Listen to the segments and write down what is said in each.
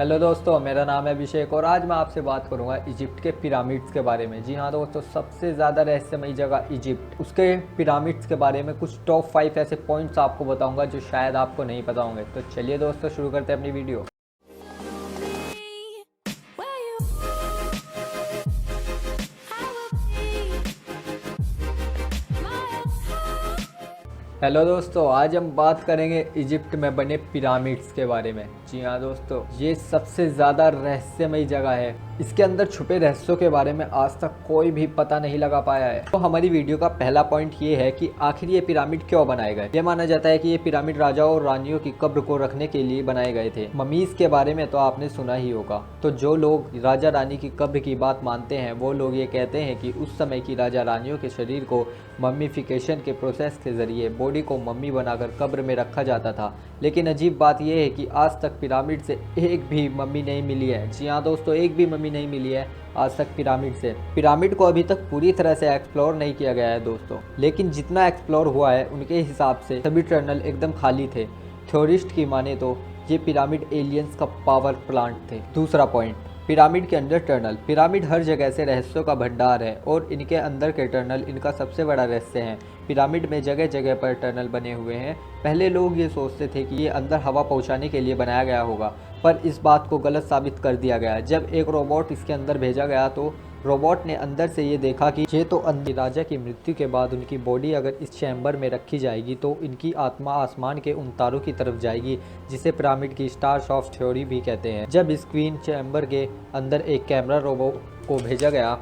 Hello दोस्तों, मेरा नाम है अभिषेक और आज मैं आपसे बात करूंगा इजिप्ट के पिरामिड्स के बारे में। जी हाँ दोस्तों, सबसे ज़्यादा रहस्यमयी जगह इजिप्ट, उसके पिरामिड्स के बारे में कुछ टॉप 5 ऐसे पॉइंट्स आपको बताऊंगा जो शायद आपको नहीं पता होंगे। तो चलिए दोस्तों, शुरू करते हैं अपनी वीडियो। हेलो दोस्तों, आज हम बात करेंगे इजिप्ट में बने पिरामिड्स के बारे में। जी हाँ दोस्तों, ये सबसे ज़्यादा रहस्यमयी जगह है। इसके अंदर छुपे रहस्यों के बारे में आज तक कोई भी पता नहीं लगा पाया है। तो हमारी वीडियो का पहला पॉइंट ये है कि आखिर ये पिरामिड क्यों बनाए गए। ये माना जाता है कि ये पिरामिड राजाओं और रानियों की कब्र को रखने के लिए बनाए गए थे। ममीज के बारे में तो आपने सुना ही होगा। तो जो लोग राजा रानी की कब्र की बात मानते हैं वो लोग ये कहते हैं कि उस समय की राजा रानियों के शरीर को मम्मीफिकेशन के प्रोसेस के जरिए बॉडी को मम्मी बनाकर कब्र में रखा जाता था। लेकिन अजीब बात यह है कि आज तक पिरामिड से एक भी मम्मी नहीं मिली है। जी हाँ दोस्तों, एक भी मम्मी नहीं मिली है आज तक पिरामिड से। पिरामिड को अभी तक पूरी तरह से एक्सप्लोर नहीं किया गया है दोस्तों, लेकिन जितना एक्सप्लोर हुआ है उनके हिसाब से सभी टनल एकदम खाली थे। थ्योरिस्ट की माने तो ये पिरामिड एलियंस का पावर प्लांट थे। दूसरा पॉइंट, पिरामिड के अंदर टनल। पिरामिड हर जगह से रहस्यों का भंडार है और इनके अंदर के टनल इनका सबसे बड़ा रहस्य है। पिरामिड में जगह जगह पर टनल बने हुए हैं। पहले लोग ये सोचते थे कि ये अंदर हवा पहुंचाने के लिए बनाया गया होगा, पर इस बात को गलत साबित कर दिया गया। जब एक रोबोट इसके अंदर भेजा गया तो रोबोट ने अंदर से ये देखा कि ये तो राजा की मृत्यु के बाद उनकी बॉडी अगर इस चैम्बर में रखी जाएगी तो इनकी आत्मा आसमान के उन तारों की तरफ जाएगी जिसे पिरामिड की स्टार्स ऑफ थ्योरी भी कहते हैं। जब इस क्वीन चैम्बर के अंदर एक कैमरा रोबोट को भेजा गया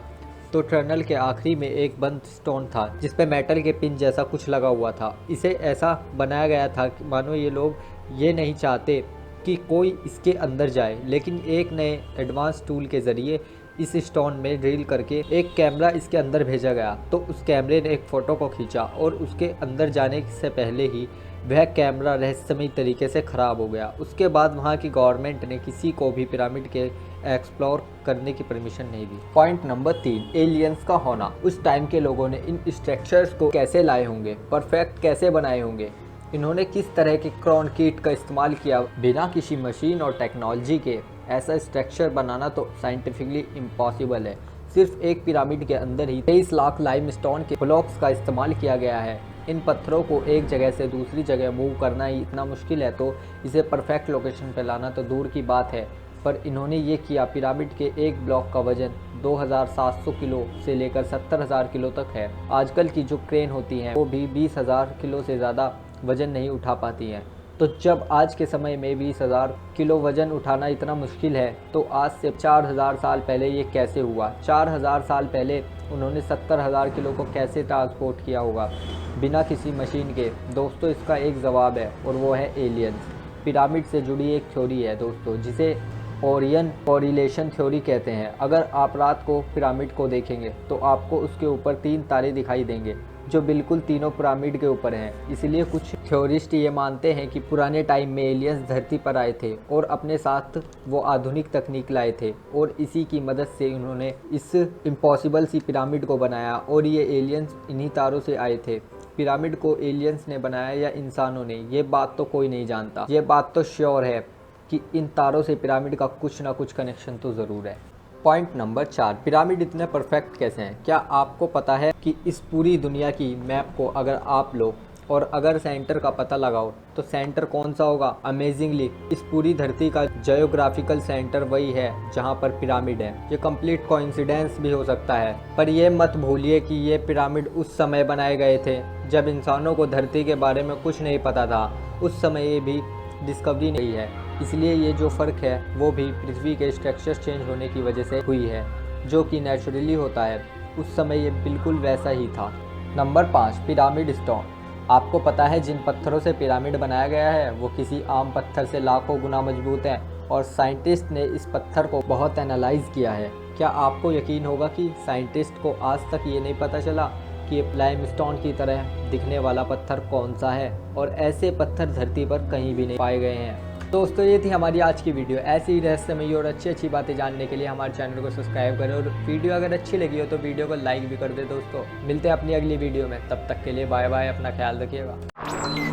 तो टनल के आखिरी में एक बंद स्टोन था जिसपे मेटल के पिन जैसा कुछ लगा हुआ था। इसे ऐसा बनाया गया था कि मानो ये लोग ये नहीं चाहते कि कोई इसके अंदर जाए, लेकिन एक नए एडवांस टूल के ज़रिए इस स्टोन में ड्रिल करके एक कैमरा इसके अंदर भेजा गया। तो उस कैमरे ने एक फ़ोटो को खींचा और उसके अंदर जाने से पहले ही वह कैमरा रहस्यमयी तरीके से ख़राब हो गया। उसके बाद वहाँ की गवर्नमेंट ने किसी को भी पिरामिड के एक्सप्लोर करने की परमिशन नहीं दी। पॉइंट नंबर 3, एलियंस का होना। उस टाइम के लोगों ने इन स्ट्रक्चर्स को कैसे लाए होंगे, परफेक्ट कैसे बनाए होंगे, इन्होंने किस तरह के कंक्रीट का इस्तेमाल किया। बिना किसी मशीन और टेक्नोलॉजी के ऐसा स्ट्रक्चर बनाना तो साइंटिफिकली इम्पॉसिबल है। सिर्फ एक पिरामिड के अंदर ही 23 लाख लाइमस्टोन के ब्लॉक्स का इस्तेमाल किया गया है। इन पत्थरों को एक जगह से दूसरी जगह मूव करना ही इतना मुश्किल है तो इसे परफेक्ट लोकेशन पर लाना तो दूर की बात है। पर इन्होंने ये किया। पिरामिड के एक ब्लॉक का वजन 2700 किलो से लेकर 70,000 किलो तक है। आजकल की जो क्रेन होती हैं वो भी 20,000 किलो से ज़्यादा वजन नहीं उठा पाती हैं। तो जब आज के समय में 20,000 किलो वजन उठाना इतना मुश्किल है तो आज से 4,000 साल पहले ये कैसे हुआ। 4,000 साल पहले उन्होंने 70,000 किलो को कैसे ट्रांसपोर्ट किया होगा बिना किसी मशीन के। दोस्तों, इसका एक जवाब है और वो है एलियंस। पिरामिड से जुड़ी एक थ्योरी है दोस्तों जिसे ओरियन कोरिलेशन थ्योरी कहते हैं। अगर आप रात को पिरामिड को देखेंगे तो आपको उसके ऊपर 3 तारे दिखाई देंगे जो बिल्कुल तीनों पिरामिड के ऊपर हैं। इसलिए कुछ थ्योरिस्ट ये मानते हैं कि पुराने टाइम में एलियंस धरती पर आए थे और अपने साथ वो आधुनिक तकनीक लाए थे और इसी की मदद से उन्होंने इस इम्पॉसिबल सी पिरामिड को बनाया। और ये एलियंस इन्हीं तारों से आए थे। पिरामिड को एलियंस ने बनाया या इंसानों ने, ये बात तो कोई नहीं जानता। ये बात तो श्योर है कि इन तारों से पिरामिड का कुछ ना कुछ कनेक्शन तो ज़रूर है। पॉइंट नंबर 4, पिरामिड इतने परफेक्ट कैसे हैं। क्या आपको पता है कि इस पूरी दुनिया की मैप को अगर आप लो और अगर सेंटर का पता लगाओ तो सेंटर कौन सा होगा। अमेजिंगली इस पूरी धरती का जियोग्राफिकल सेंटर वही है जहां पर पिरामिड है। ये कंप्लीट कोइंसिडेंस भी हो सकता है, पर यह मत भूलिए कि ये पिरामिड उस समय बनाए गए थे जब इंसानों को धरती के बारे में कुछ नहीं पता था। उस समय ये भी डिस्कवरी नहीं है, इसलिए ये जो फ़र्क है वो भी पृथ्वी के स्ट्रक्चर चेंज होने की वजह से हुई है, जो कि नेचुरली होता है। उस समय ये बिल्कुल वैसा ही था। Number 5, pyramid stone. आपको पता है जिन पत्थरों से पिरामिड बनाया गया है वो किसी आम पत्थर से लाखों गुना मजबूत हैं और साइंटिस्ट ने इस पत्थर को बहुत एनालाइज किया है। क्या आपको यकीन होगा कि साइंटिस्ट को आज तक ये नहीं पता चला कि ये लाइमस्टोन की तरह दिखने वाला पत्थर कौन सा है, और ऐसे पत्थर धरती पर कहीं भी नहीं पाए गए हैं। दोस्तों, ये थी हमारी आज की वीडियो। ऐसी ही रहस्यमयी और अच्छी बातें जानने के लिए हमारे चैनल को सब्सक्राइब करें और वीडियो अगर अच्छी लगी हो तो वीडियो को लाइक भी कर दे। दोस्तों, मिलते हैं अपनी अगली वीडियो में, तब तक के लिए बाय बाय, अपना ख्याल रखिएगा।